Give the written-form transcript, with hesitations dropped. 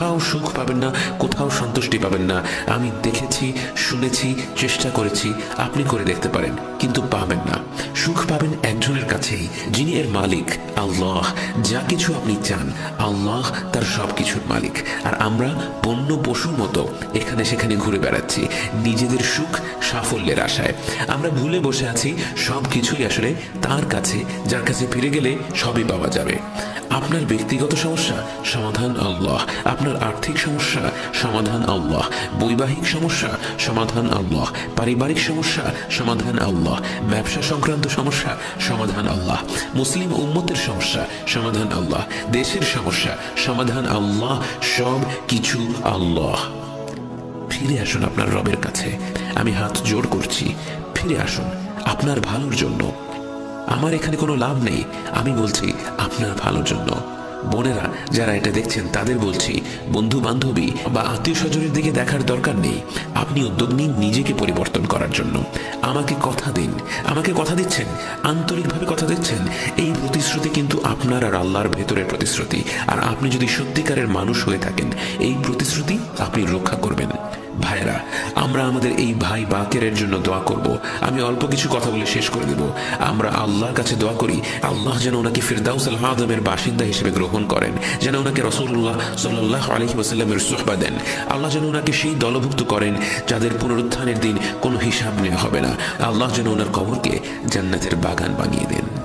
কোথাও সুখ পাবেন না, কোথাও সন্তুষ্টি পাবেন না। আমি দেখেছি, শুনেছি, চেষ্টা করেছি, আপনি করে দেখতে পারেন, কিন্তু পাবেন না। সুখ পাবেন একজনের কাছেই, যিনি এর মালিক, আল্লাহ। যা কিছু আপনি চান, আল্লাহ তার সব কিছুর মালিক। আর আমরা পণ্য পশুর মতো এখানে সেখানে ঘুরে বেড়াচ্ছি নিজেদের সুখ সাফল্যের আশায়। আমরা ভুলে বসে আছি সব কিছুই আসলে তার কাছে, যার কাছে ফিরে গেলে সবই পাওয়া যাবে। আপনার ব্যক্তিগত সমস্যা, সমাধান আল্লাহ। আপনার আর্থিক সমস্যা, সমাধান আল্লাহ। বৈবাহিক সমস্যা, সমাধান আল্লাহ। পারিবারিক সমস্যা, সমাধান আল্লাহ। ব্যবসা সংক্রান্ত সমস্যা, সমাধান আল্লাহ। মুসলিম উম্মতের সমস্যা, সমাধান আল্লাহ। দেশের সমস্যা, সমাধান আল্লাহ। সব কিছু আল্লাহ। ফিরে আসুন আপনার রবের কাছে, আমি হাত জোড় করছি। ফিরে আসুন আপনার ভালোর জন্য। আমার এখানে কোনো লাভ নেই, আমি বলছি আপনার ভালোর জন্য। বোনেরা যারা এটা দেখছেন তাদের বলছি, বন্ধু বান্ধবী বা আত্মীয় স্বজনের দিকে দেখার দরকার নেই। আপনি উদ্যোগ নিন নিজেকে পরিবর্তন করার জন্য। আমাকে কথা দিন, আমাকে কথা দিচ্ছেন, আন্তরিকভাবে কথা দিচ্ছেন। এই প্রতিশ্রুতি কিন্তু আপনার আর আল্লাহর ভেতরের প্রতিশ্রুতি। আর আপনি যদি সত্যিকারের মানুষ হয়ে থাকেন, এই প্রতিশ্রুতি আপনি রক্ষা করবেন। ভাইরা, আমরা আমাদের এই ভাই বাকেরের জন্য দোয়া করব। আমি অল্প কিছু কথা বলে শেষ করে দেব। আমরা আল্লাহর কাছে দোয়া করি, আল্লাহ যেন ওনাকে ফিরদাউসুল আযমের বাসিন্দা হিসেবে গ্রহণ করেন, যেন ওনাকে রাসূলুল্লাহ সাল্লাল্লাহু আলাইহি ওয়াসাল্লামের সুহবা দেন। আল্লাহ যেন ওনাকে সেই দলভুক্ত করেন যাদের পুনরুত্থানের দিন কোনো হিসাব নেওয়া হবে না। আল্লাহ যেন ওনার কবরকে জান্নাতের বাগান বানিয়ে দেন।